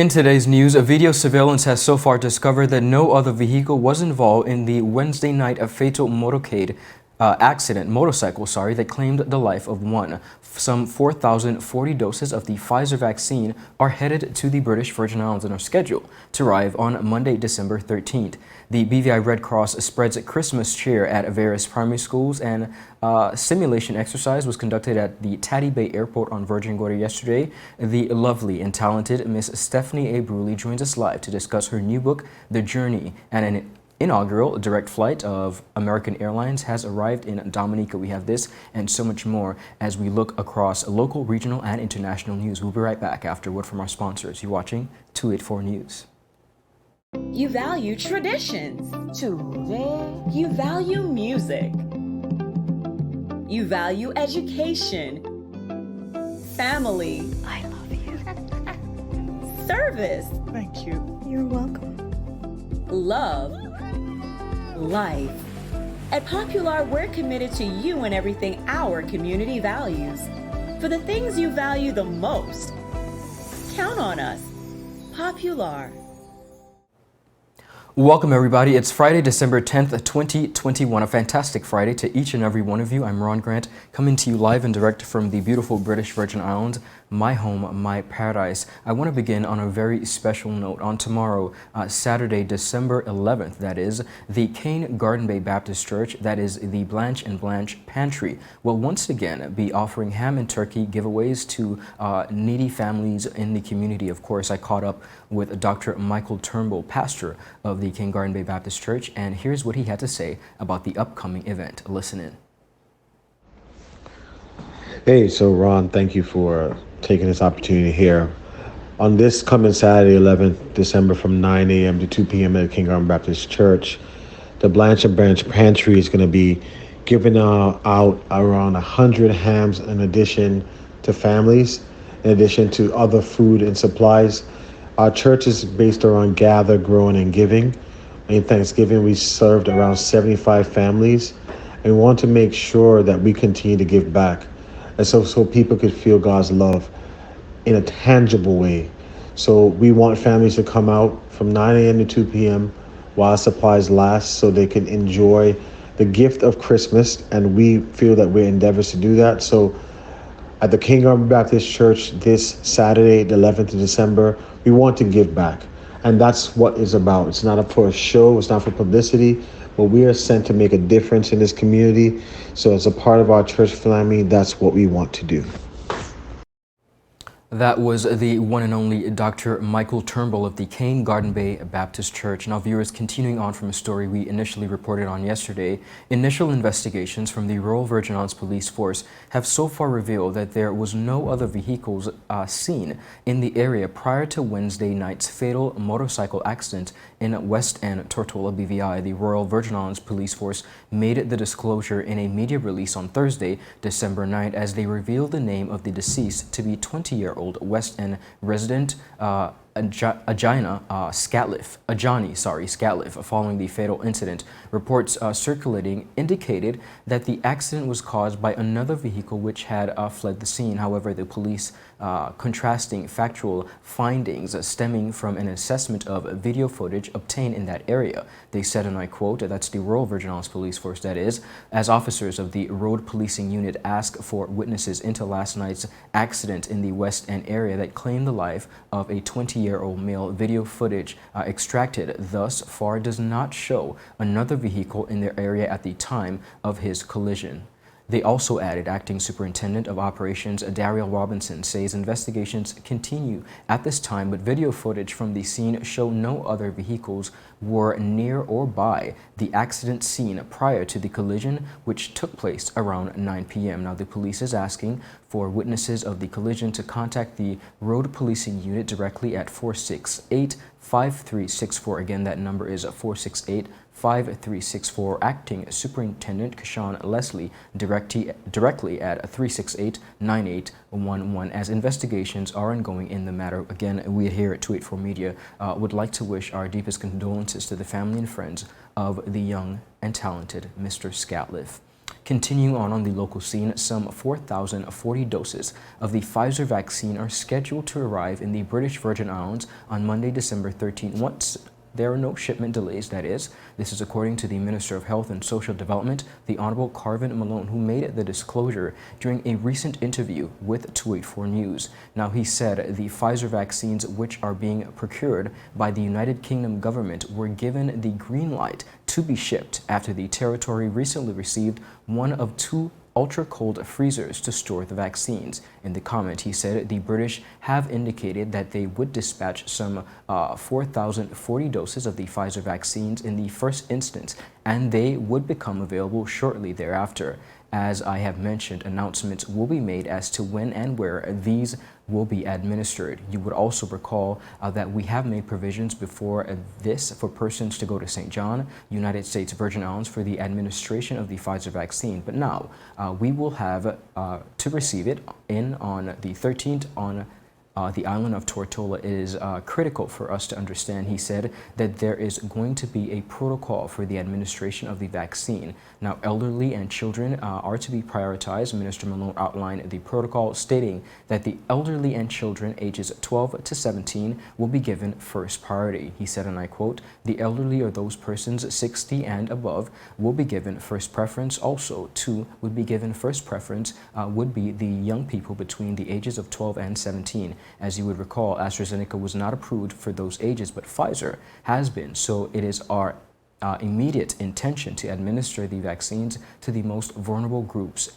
In today's news, a video surveillance has so far discovered that no other vehicle was involved in the Wednesday night fatal motorcycle that claimed the life of one. Some 4,040 doses of the Pfizer vaccine are headed to the British Virgin Islands and are scheduled to arrive on Monday, December 13th. The BVI Red Cross spreads Christmas cheer at various primary schools, and simulation exercise was conducted at the Taddy Bay Airport on Virgin Gorda yesterday. The lovely and talented Miss Stephanie A. Brewley joins us live to discuss her new book, The Journey, and an inaugural direct flight of American Airlines has arrived in Dominica. We have this and so much more as we look across local, regional, and international news. We'll be right back after a word from our sponsors. You're watching 284 News. You value traditions. Today. You value music. You value education. Family. I love you. Service. Thank you. You're welcome. Love. Life. At Popular, we're committed to you and everything our community values. For the things you value the most, count on us. Popular. Welcome everybody. It's Friday, December 10th, 2021. A fantastic Friday to each and every one of you. I'm Ron Grant, coming to you live and direct from the beautiful British Virgin Islands, my home, my paradise. I want to begin on a very special note. On tomorrow, Saturday, December 11th, that is, the Cane Garden Bay Baptist Church, that is the Blanche and Blanche Pantry, will once again be offering ham and turkey giveaways to needy families in the community. Of course, I caught up with Dr. Michael Turnbull, pastor of the Cane Garden Bay Baptist Church, and here's what he had to say about the upcoming event. Listen in. Hey, so Ron, thank you for taking this opportunity here. On this coming Saturday, 11th December from 9 a.m. to 2 p.m. at the Cane Garden Baptist Church, the Blanche and Blanche Pantry is going to be giving out around 100 hams in addition to families, in addition to other food and supplies. Our church is based around gather, growing, and giving. In Thanksgiving, we served around 75 families, and we want to make sure that we continue to give back, and so people could feel God's love in a tangible way. So we want families to come out from 9 a.m. to 2 p.m. while supplies last, so they can enjoy the gift of Christmas, and we feel that we're endeavors to do that. So at the Cane Garden Baptist Church this Saturday, the 11th of December, we want to give back. And that's what it's about. It's not for a show, it's not for publicity, but we are sent to make a difference in this community. So as a part of our church family, that's what we want to do. That was the one and only Dr. Michael Turnbull of the Cane Garden Bay Baptist Church. Now, viewers, continuing on from a story we initially reported on yesterday, initial investigations from the Royal Virgin Islands Police Force have so far revealed that there was no other vehicles seen in the area prior to Wednesday night's fatal motorcycle accident in West End, Tortola, BVI. The Royal Virgin Islands Police Force made the disclosure in a media release on Thursday, December 9th, as they revealed the name of the deceased to be 20-year-old West End resident Ajani Scatliff. Following the fatal incident, reports circulating indicated that the accident was caused by another vehicle which had fled the scene. However, the police contrasting factual findings stemming from an assessment of video footage obtained in that area. They said, and I quote, that's the Royal Virgin Islands Police Force, that is, as officers of the road policing unit asked for witnesses into last night's accident in the West End area that claimed the life of a 20-year-old male. Video footage extracted thus far does not show another vehicle in their area at the time of his collision. They also added, Acting Superintendent of Operations Daryl Robinson says investigations continue at this time, but video footage from the scene show no other vehicles were near or by the accident scene prior to the collision, which took place around 9 p.m. Now, the police is asking for witnesses of the collision to contact the road policing unit directly at 468-5364. Again, that number is 468-5364. Acting Superintendent Kashawn Leslie directly at 368-9811. As investigations are ongoing in the matter, again, we here at 284 Media would like to wish our deepest condolences to the family and friends of the young and talented Mr. Scatliff. Continuing on the local scene, some 4,040 doses of the Pfizer vaccine are scheduled to arrive in the British Virgin Islands on Monday, December 13th, once there are no shipment delays, that is. This is according to the Minister of Health and Social Development, the Honorable Carvin Malone, who made the disclosure during a recent interview with 284 News. Now, he said the Pfizer vaccines, which are being procured by the United Kingdom government, were given the green light to be shipped after the territory recently received one of two ultra-cold freezers to store the vaccines. In the comment, he said the British have indicated that they would dispatch some 4,040 doses of the Pfizer vaccines in the first instance, and they would become available shortly thereafter. As I have mentioned, announcements will be made as to when and where these will be administered. You would also recall that we have made provisions before this for persons to go to St. John, United States Virgin Islands, for the administration of the Pfizer vaccine. But now we will have to receive it on the 13th on the island of Tortola. It is critical for us to understand, he said, that there is going to be a protocol for the administration of the vaccine. Now, elderly and children are to be prioritized. Minister Malone outlined the protocol, stating that the elderly and children ages 12 to 17 will be given first priority. He said, and I quote, "The elderly or those persons 60 and above will be given first preference. Also, two would be given first preference would be the young people between the ages of 12 and 17. As you would recall, AstraZeneca was not approved for those ages, but Pfizer has been. So it is our immediate intention to administer the vaccines to the most vulnerable groups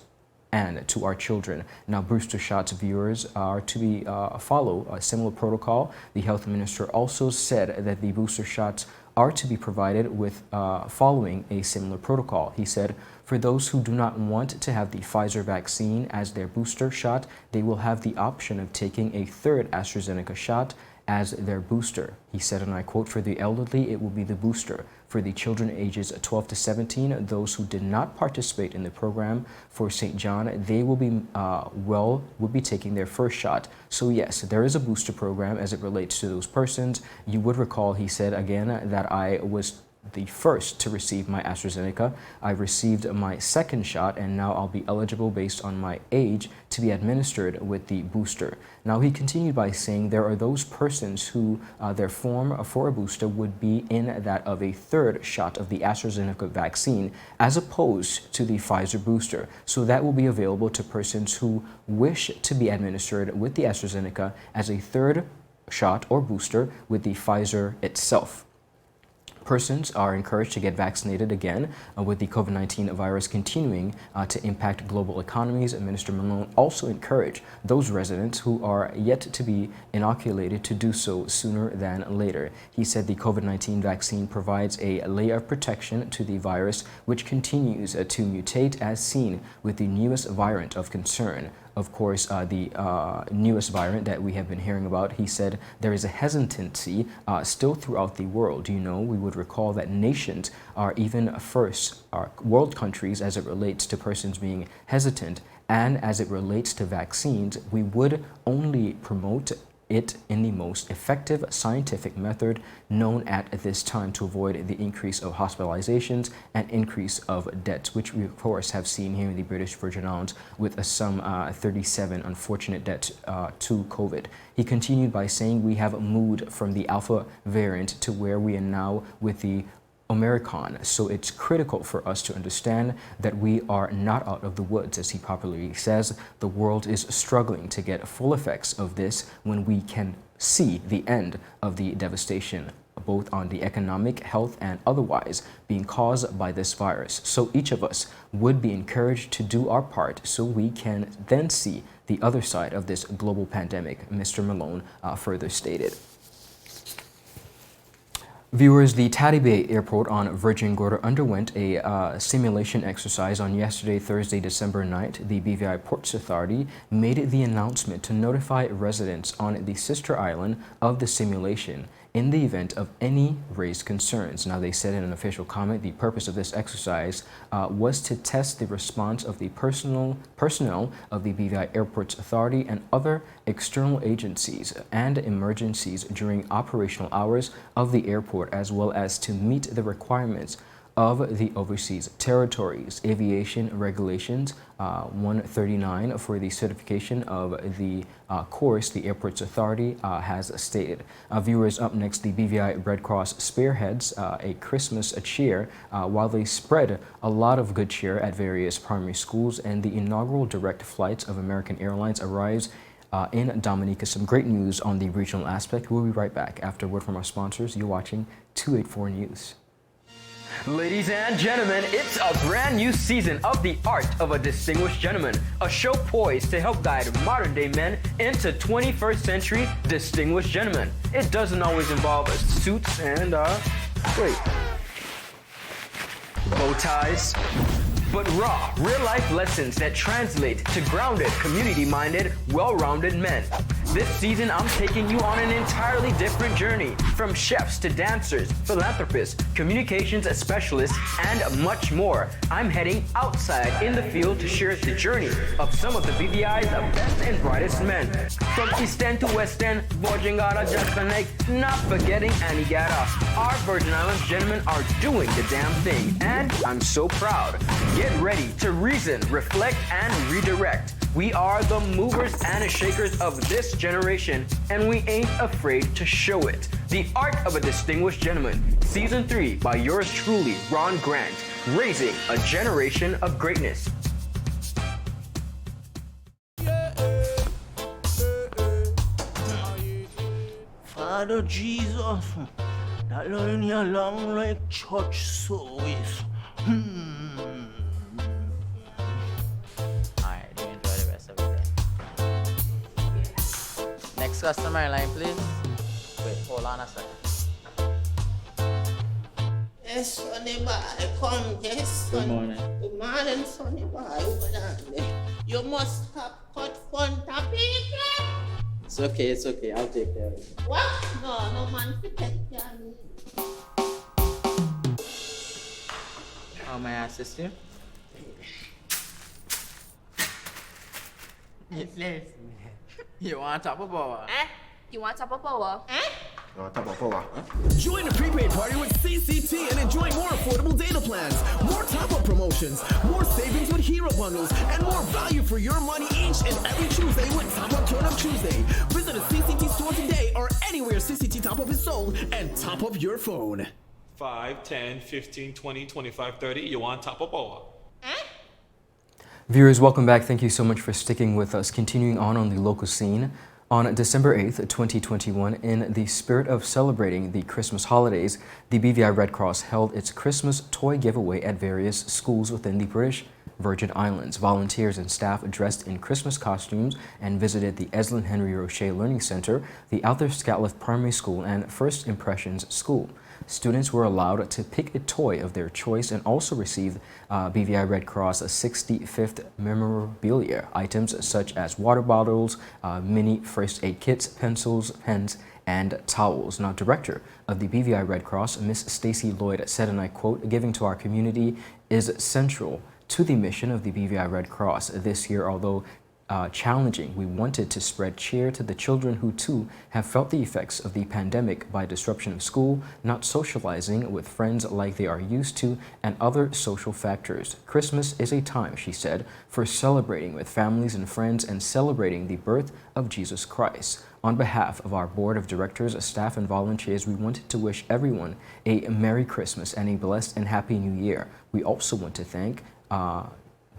and to our children." Now, booster shots viewers are to be follow a similar protocol. The health minister also said that the booster shots are to be provided with following a similar protocol. He said, for those who do not want to have the Pfizer vaccine as their booster shot, they will have the option of taking a third AstraZeneca shot as their booster. He said, and I quote, "For the elderly, it will be the booster. For the children ages 12 to 17, those who did not participate in the program for St. John, they will be taking their first shot." So yes, there is a booster program as it relates to those persons. You would recall, he said again, that I was the first to receive my AstraZeneca. I received my second shot, and now I'll be eligible based on my age to be administered with the booster. Now, he continued by saying there are those persons who their form for a booster would be in that of a third shot of the AstraZeneca vaccine as opposed to the Pfizer booster. So that will be available to persons who wish to be administered with the AstraZeneca as a third shot or booster with the Pfizer itself. Persons are encouraged to get vaccinated again with the COVID-19 virus continuing to impact global economies. Minister Malone also encouraged those residents who are yet to be inoculated to do so sooner than later. He said the COVID-19 vaccine provides a layer of protection to the virus, which continues to mutate as seen with the newest variant of concern. Of course, the newest variant that we have been hearing about, he said there is a hesitancy still throughout the world. You know, we would recall that nations are even world countries as it relates to persons being hesitant, and as it relates to vaccines, we would only promote it in the most effective scientific method known at this time to avoid the increase of hospitalizations and increase of deaths, which we of course have seen here in the British Virgin Islands with some 37 unfortunate deaths to COVID. He continued by saying we have moved from the Alpha variant to where we are now with the American. So it's critical for us to understand that we are not out of the woods, as he popularly says. The world is struggling to get full effects of this when we can see the end of the devastation, both on the economic, health, and otherwise being caused by this virus. So each of us would be encouraged to do our part so we can then see the other side of this global pandemic, Mr. Malone further stated. Viewers, the Taddy Bay Airport on Virgin Gorda underwent a simulation exercise on yesterday, Thursday, December 9th. The BVI Ports Authority made the announcement to notify residents on the sister island of the simulation in the event of any raised concerns. Now, they said in an official comment, the purpose of this exercise was to test the response of the personnel of the BVI Airports Authority and other external agencies and emergencies during operational hours of the airport, as well as to meet the requirements of the Overseas Territories. Aviation Regulations 139 for the certification of the course, the Airports Authority has stated. Viewers, up next, the BVI Red Cross spearheads a Christmas cheer while they spread a lot of good cheer at various primary schools, and the inaugural direct flights of American Airlines arrives in Dominica. Some great news on the regional aspect. We'll be right back after a word from our sponsors. You're watching 284 News. Ladies and gentlemen, it's a brand new season of The Art of a Distinguished Gentleman, a show poised to help guide modern-day men into 21st century distinguished gentlemen. It doesn't always involve suits and, bow ties, but raw, real-life lessons that translate to grounded, community-minded, well-rounded men. This season, I'm taking you on an entirely different journey, from chefs to dancers, philanthropists, communications specialists, and much more. I'm heading outside in the field to share the journey of some of the BVI's best and brightest men. From East End to West End, Bojangada, Jasper Lake, not forgetting Antigata. Our Virgin Islands gentlemen are doing the damn thing, and I'm so proud. Get ready to reason, reflect, and redirect. We are the movers and shakers of this generation, and we ain't afraid to show it. The Art of a Distinguished Gentleman, Season 3 by yours truly, Ron Grant, raising a generation of greatness. Father Jesus, that line here long like church service. Alright, you enjoy the rest of the day. Next customer line, please. Wait, hold on a second. Yes, Sonny boy, come. Yes, son. Good morning. Good morning, Sonny boy. Over there. You must have cut fun topic. It's okay, I'll take care of it. What? No man to take care of me. How may I assist you? You want top of power? You want top of power? Join the prepaid party with CCT and enjoy more affordable data plans, more top-up promotions, more savings with hero bundles, and more value for your money each and every Tuesday with Top Up Turn Up Tuesday. Visit a CCT store today or anywhere CCT Top Up is sold and top up your phone. 5, 10, 15, 20, 25, 30. You want top of power? Viewers, welcome back. Thank you so much for sticking with us. Continuing on the local scene. On December 8th, 2021, in the spirit of celebrating the Christmas holidays, the BVI Red Cross held its Christmas toy giveaway at various schools within the British Virgin Islands. Volunteers and staff dressed in Christmas costumes and visited the Eslin Henry Roche Learning Center, the Arthur Scatliff Primary School, and First Impressions School. Students were allowed to pick a toy of their choice and also received BVI Red Cross 65th memorabilia items such as water bottles, mini first aid kits, pencils, pens, and towels. Now, Director of the BVI Red Cross, Miss Stacy Lloyd, said, and I quote, "Giving to our community is central to the mission of the BVI Red Cross. This year, although challenging, we wanted to spread cheer to the children who too have felt the effects of the pandemic by disruption of school, not socializing with friends like they are used to, and other social factors. Christmas is a time," she said, "for celebrating with families and friends and celebrating the birth of Jesus Christ. On behalf of our board of directors, staff, and volunteers, we wanted to wish everyone a Merry Christmas and a blessed and happy New Year. We also want to thank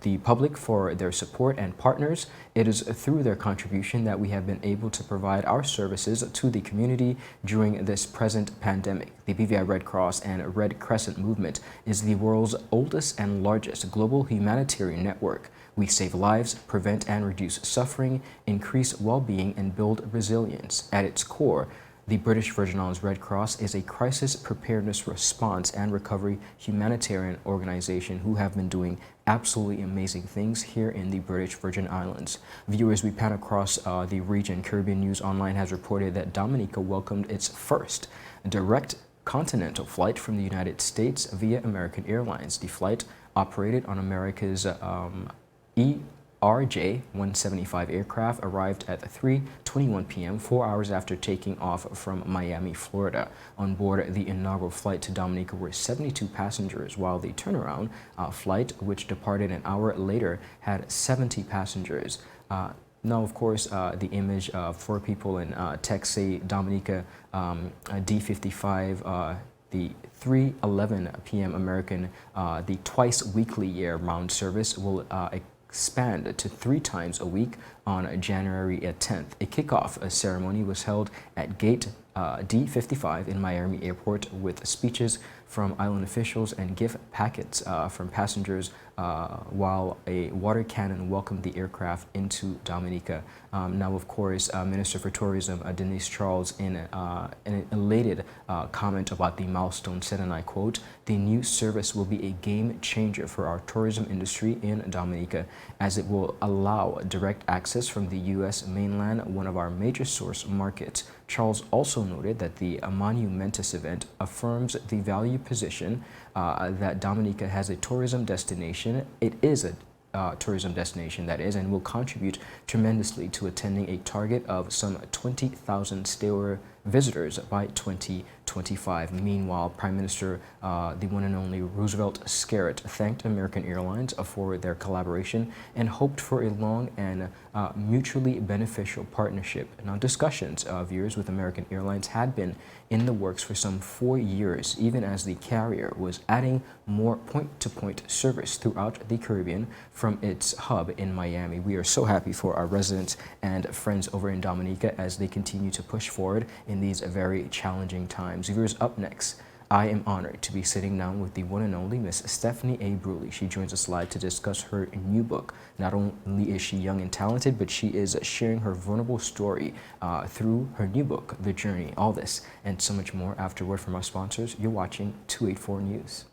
the public for their support and partners. It is through their contribution that we have been able to provide our services to the community during this present pandemic. The BVI Red Cross and Red Crescent movement is the world's oldest and largest global humanitarian network. We save lives, prevent and reduce suffering, increase well-being, and build resilience. At its core, the British Virgin Islands Red Cross is a crisis preparedness response and recovery humanitarian organization who have been doing absolutely amazing things here in the British Virgin Islands. Viewers, we pan across the region. Caribbean News Online has reported that Dominica welcomed its first direct continental flight from the United States via American Airlines. The flight operated on America's RJ-175 aircraft arrived at 3:21 p.m., 4 hours after taking off from Miami, Florida. On board the inaugural flight to Dominica were 72 passengers, while the turnaround flight, which departed an hour later, had 70 passengers. Now, of course, the image of 4 people in Texas, Dominica, D55, the 3:11 p.m. American, the twice weekly year-round service will expand to 3 times a week on January 10th. A kickoff ceremony was held at Gate D55 in Miami Airport with speeches from island officials and gift packets from passengers, while a water cannon welcomed the aircraft into Dominica. Now, of course, Minister for Tourism Denise Charles, in an elated comment about the milestone, said, and I quote, "The new service will be a game changer for our tourism industry in Dominica, as it will allow direct access from the U.S. mainland, one of our major source markets." Charles also noted that the monumentous event affirms the value position that Dominica has a tourism destination. It is a tourism destination, that is, and will contribute tremendously to attending a target of some 20,000 stayer visitors by 2025. Meanwhile, Prime Minister, the one and only Roosevelt Scarrett, thanked American Airlines for their collaboration and hoped for a long and mutually beneficial partnership. Now, discussions of viewers with American Airlines had been in the works for some 4 years, even as the carrier was adding more point-to-point service throughout the Caribbean from its hub in Miami. We are so happy for our residents and friends over in Dominica as they continue to push forward in these very challenging times. Viewers, up next, I am honored to be sitting down with the one and only Miss Stephanie A. Brewley. She joins us live to discuss her new book. Not only is she young and talented, but she is sharing her vulnerable story through her new book, The Journey. All this and so much more after a word from our sponsors. You're watching 284 News.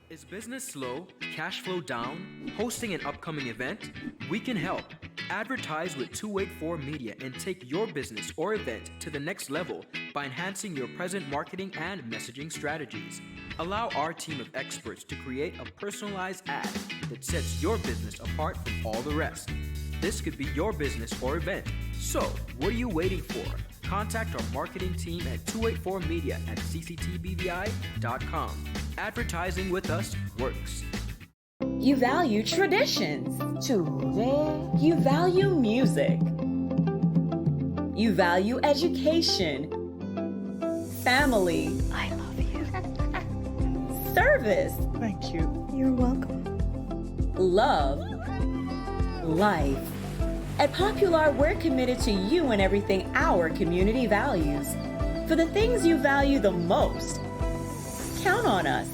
Is business slow? Cash flow down? Hosting an upcoming event? We can help. Advertise with 284 Media and take your business or event to the next level by enhancing your present marketing and messaging strategies. Allow our team of experts to create a personalized ad that sets your business apart from all the rest. This could be your business or event. So, what are you waiting for? Contact our marketing team at 284media@cctbvi.com. Advertising with us works. You value traditions. Today. You value music. You value education. Family. I love you. Service. Thank you. You're welcome. Love. Life. At Popular, we're committed to you and everything our community values. For the things you value the most, count on us.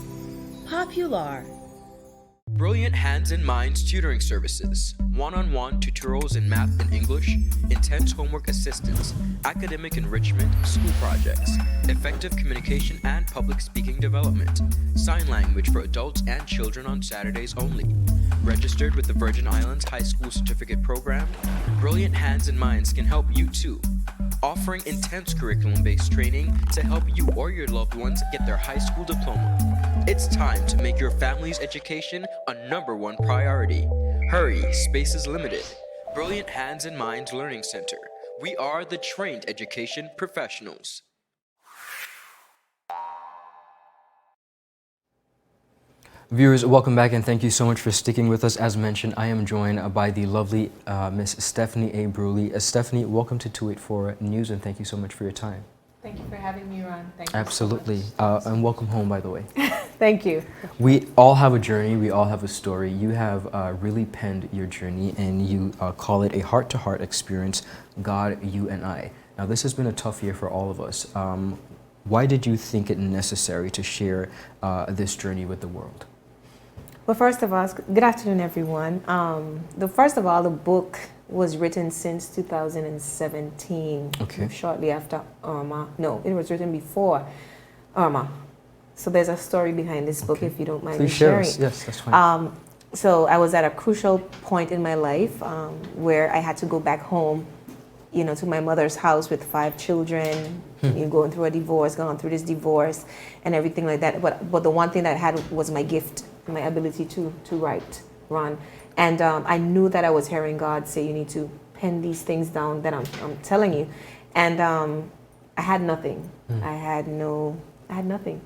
Popular. Brilliant Hands and Minds tutoring services, one-on-one tutorials in math and English, intense homework assistance, academic enrichment, school projects, effective communication and public speaking development, sign language for adults and children on Saturdays only. Registered with the Virgin Islands High School Certificate Program, Brilliant Hands and Minds can help you too. Offering intense curriculum-based training to help you or your loved ones get their high school diploma. It's time to make your family's education a #1 priority. Hurry, space is limited. Brilliant Hands and Minds Learning Center. We are the trained education professionals. Viewers, welcome back and thank you so much for sticking with us. As mentioned, I am joined by the lovely Miss Stephanie A. Brewley. Stephanie, welcome to 284 News and thank you so much for your time. Thank you for having me, Ron. Thank you. Absolutely. So and welcome home, by the way. Thank you. We all have a journey. We all have a story. You have really penned your journey and you call it a heart-to-heart experience, God, you and I. Now, this has been a tough year for all of us. Why did you think it necessary to share this journey with the world? Well, first of all, good afternoon, everyone. First of all, the book was written since 2017, okay. Shortly after Irma. No, it was written before Irma. So there's a story behind this book, if you don't mind me sharing. Yes, that's fine. So I was at a crucial point in my life where I had to go back home, you know, to my mother's house with 5 children, going through this divorce and everything like that. But the one thing that I had was my gift, my ability to write Ron. And I knew that I was hearing God say, you need to pen these things down that I'm telling you. And I had nothing. I had nothing.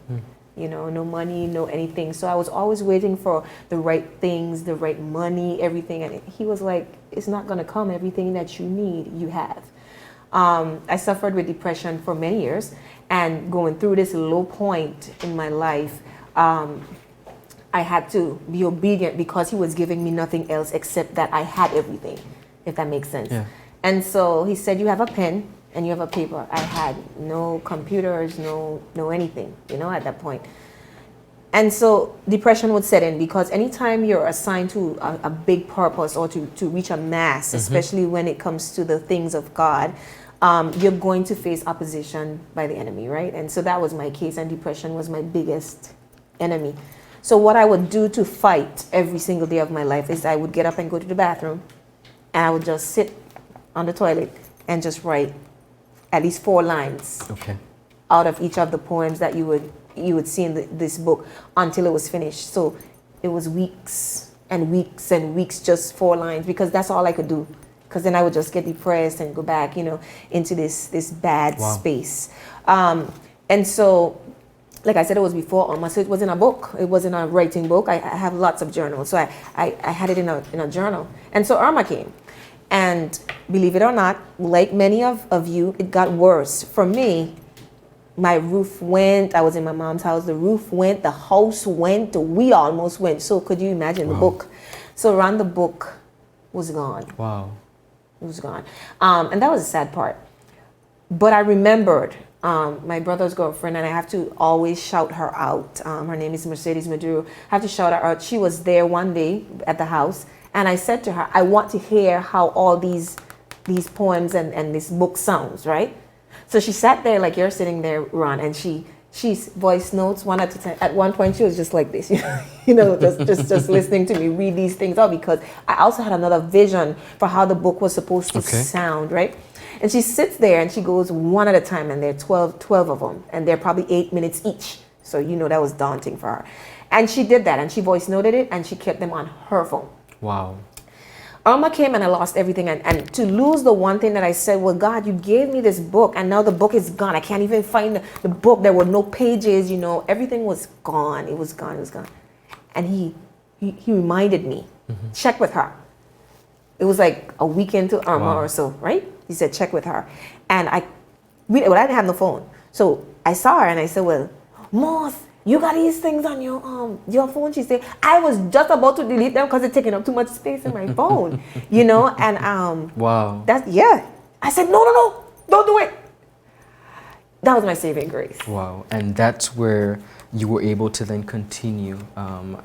You know, no money, no anything. So I was always waiting for the right things, the right money, everything. And he was like, it's not going to come. Everything that you need, you have. I suffered with depression for many years, and going through this low point in my life, I had to be obedient because he was giving me nothing else except that I had everything, if that makes sense. Yeah. And so he said, you have a pen and you have a paper. I had no computers, no anything, you know, at that point. And so depression would set in because anytime you're assigned to a big purpose or to reach a mass, especially when it comes to the things of God, you're going to face opposition by the enemy, right? And so that was my case, and depression was my biggest enemy. So what I would do to fight every single day of my life is I would get up and go to the bathroom, and I would just sit on the toilet and just write at least 4 lines out of each of the poems that you would see in this book until it was finished. So it was weeks and weeks and weeks, just 4 lines, because that's all I could do. Because then I would just get depressed and go back, you know, into this bad space. And so, like I said, it was before Alma, so it was in a book. It wasn't a writing book. I have lots of journals, so I had it in a journal. And so Irma came. And believe it or not, like many of you, it got worse. For me, my roof went. I was in my mom's house. The roof went. The house went. We almost went. So could you imagine the book? So around the book was gone. Wow. It was gone. And that was the sad part. But I remembered my brother's girlfriend, and I have to always shout her out. Her name is Mercedes Maduro. I have to shout her out. She was there one day at the house, and I said to her, I want to hear how all these poems and this book sounds, right? So she sat there like you're sitting there, Ron, and she's voice notes one at a time. At one point, she was just like this, you know, just listening to me read these things out, because I also had another vision for how the book was supposed to sound, right? And she sits there and she goes one at a time, and there are 12 of them, and they're probably 8 minutes each. So, you know, that was daunting for her. And she did that, and she voice noted it, and she kept them on her phone. Wow. Irma came, and I lost everything. And to lose the one thing that I said, well, God, you gave me this book, and now the book is gone. I can't even find the book. There were no pages, you know. Everything was gone. It was gone. It was gone. And he reminded me, check with her. It was like a week into Irma or so, right? He said, check with her. And I didn't have no phone. So I saw her, and I said, well, Moss, you got these things on your phone? She said, I was just about to delete them because it's taking up too much space in my phone, you know? And wow. I said, no, don't do it. That was my saving grace. Wow. And that's where you were able to then continue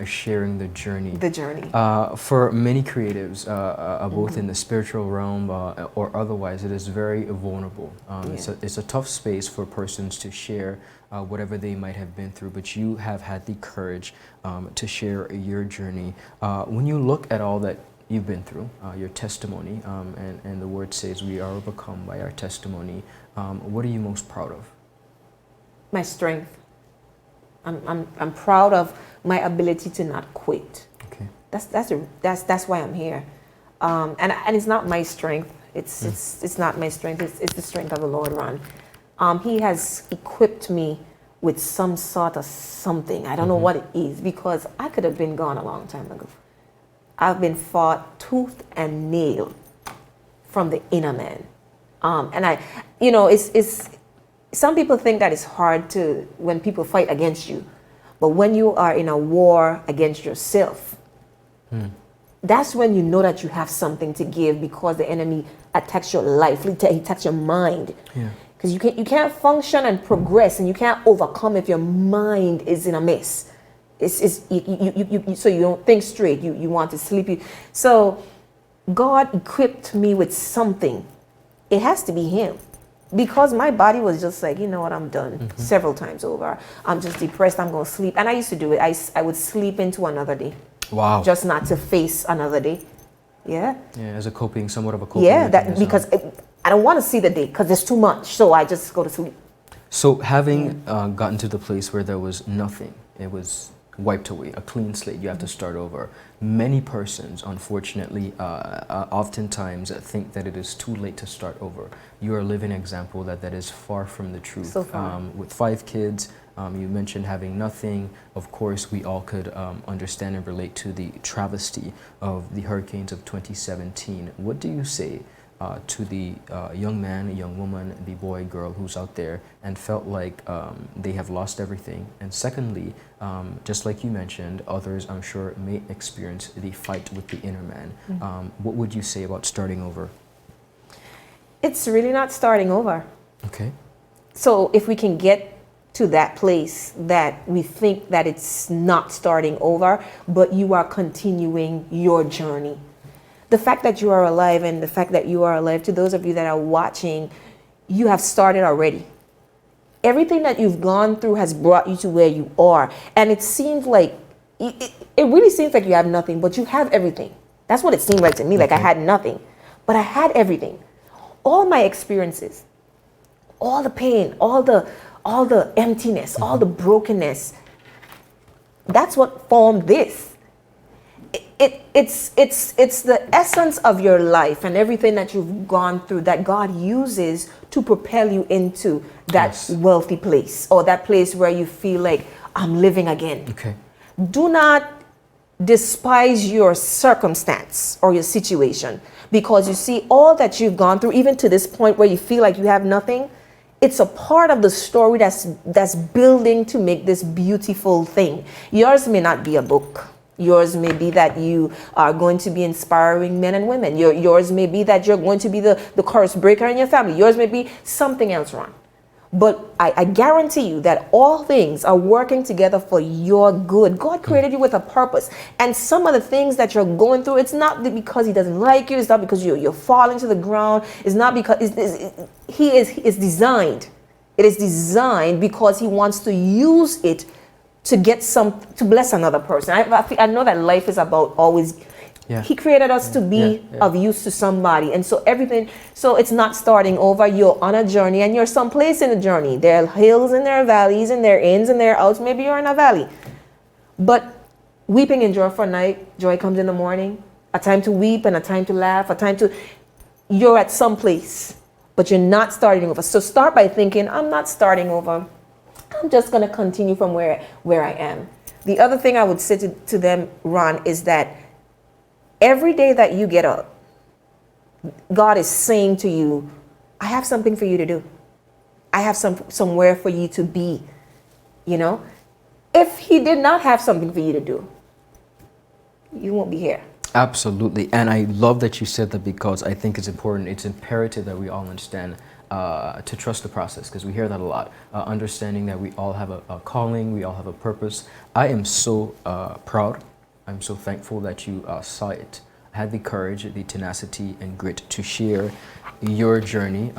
sharing the journey. The journey. For many creatives, both in the spiritual realm or otherwise, it is very vulnerable. It's a tough space for persons to share whatever they might have been through, but you have had the courage to share your journey. When you look at all that you've been through, your testimony, and the word says we are overcome by our testimony, what are you most proud of? My strength. I'm proud of my ability to not quit. Okay. That's why I'm here. And it's not my strength. It's not my strength. It's the strength of the Lord, Ron. He has equipped me with some sort of something. I don't know what it is, because I could have been gone a long time ago. I've been fought tooth and nail from the inner man. And I, you know, it's some people think that it's hard to, when people fight against you. But when you are in a war against yourself, that's when you know that you have something to give, because the enemy attacks your life, he attacks your mind. Yeah. Because you can't function and progress, and you can't overcome if your mind is in a mess. So you don't think straight. You want to sleep. So God equipped me with something. It has to be Him. Because my body was just like, you know what, I'm done. Several times over. I'm just depressed. I'm going to sleep. And I used to do it. I would sleep into another day. Wow. Just not to face another day. Yeah. Yeah, as somewhat of a coping. Yeah, because I don't want to see the day because there's too much. So I just go to sleep. So having gotten to the place where there was nothing, it was wiped away, a clean slate. You have to start over. Many persons, unfortunately, oftentimes think that it is too late to start over. You are a living example that is far from the truth. So far. With 5 kids, you mentioned having nothing. Of course, we all could understand and relate to the travesty of the hurricanes of 2017. What do you say to the young man, young woman, the boy, girl who's out there and felt like they have lost everything? And secondly, just like you mentioned, others I'm sure may experience the fight with the inner man. What would you say about starting over? It's really not starting over. Okay. So if we can get to that place that we think that it's not starting over, but you are continuing your journey. The fact that you are alive and the fact that you are alive, to those of you that are watching, you have started already. Everything that you've gone through has brought you to where you are. And it seems like, it really seems like you have nothing, but you have everything. That's what it seemed like to me, like I had nothing. But I had everything. All my experiences, all the pain, all the emptiness, all the brokenness, that's what formed this. It's the essence of your life and everything that you've gone through that God uses to propel you into that wealthy place, or that place where you feel like I'm living again. Okay. Do not despise your circumstance or your situation, because you see all that you've gone through, even to this point where you feel like you have nothing. It's a part of the story that's building to make this beautiful thing. Yours may not be a book. Yours may be that you are going to be inspiring men and women. Yours may be that you're going to be the curse breaker in your family. Yours may be something else wrong. But I guarantee you that all things are working together for your good. God created you with a purpose. And some of the things that you're going through, it's not because he doesn't like you. It's not because you're falling to the ground. It's not because he is designed. It is designed because he wants to use it to to bless another person. I know that life is about always, he created us to be of use to somebody. And so it's not starting over. You're on a journey and you're someplace in the journey. There are hills and there are valleys and there are ins and there are outs. Maybe you're in a valley. But weeping endure for a night, joy comes in the morning. A time to weep and a time to laugh, you're at some place, but you're not starting over. So start by thinking, I'm not starting over. I'm just going to continue from where I am. The other thing I would say to them, Ron, is that every day that you get up, God is saying to you, I have something for you to do. I have somewhere for you to be, you know? If he did not have something for you to do, you won't be here. Absolutely. And I love that you said that, because I think it's important. It's imperative that we all understand to trust the process, because we hear that a lot. Understanding that we all have a calling, we all have a purpose. I am so proud. I'm so thankful that you saw it, had the courage, the tenacity and grit to share your journey.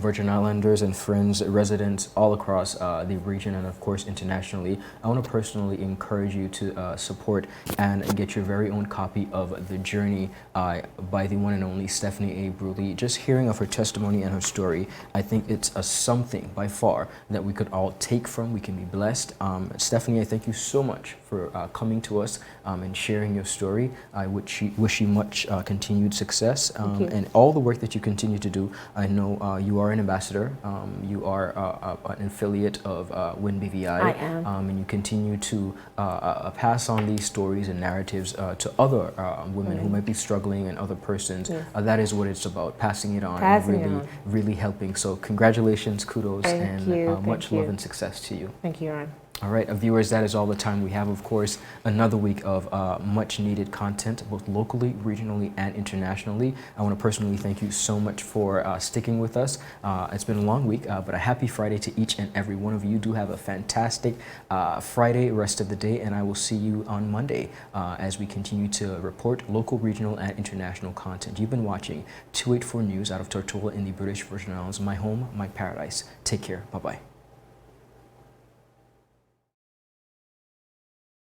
Virgin Islanders and friends, residents all across the region and of course internationally, I want to personally encourage you to support and get your very own copy of The Journey by the one and only Stephanie A. Brewley. Just hearing of her testimony and her story, I think it's something by far that we could all take from. We can be blessed. Stephanie, I thank you so much for coming to us and sharing your story. I wish you much continued success and all the work that you continue to do. I know you are an ambassador. You are an affiliate of WIN BVI. I am. And you continue to pass on these stories and narratives to other women who might be struggling and other persons. That is what it's about, passing it on and really helping. So congratulations, kudos, and much love and success to you. Thank you, Ron. All right, viewers, that is all the time we have. Of course, another week of much needed content, both locally, regionally, and internationally. I want to personally thank you so much for sticking with us. It's been a long week, but a happy Friday to each and every one of you. Do have a fantastic Friday, rest of the day, and I will see you on Monday as we continue to report local, regional, and international content. You've been watching 284 News out of Tortola in the British Virgin Islands, my home, my paradise. Take care. Bye-bye.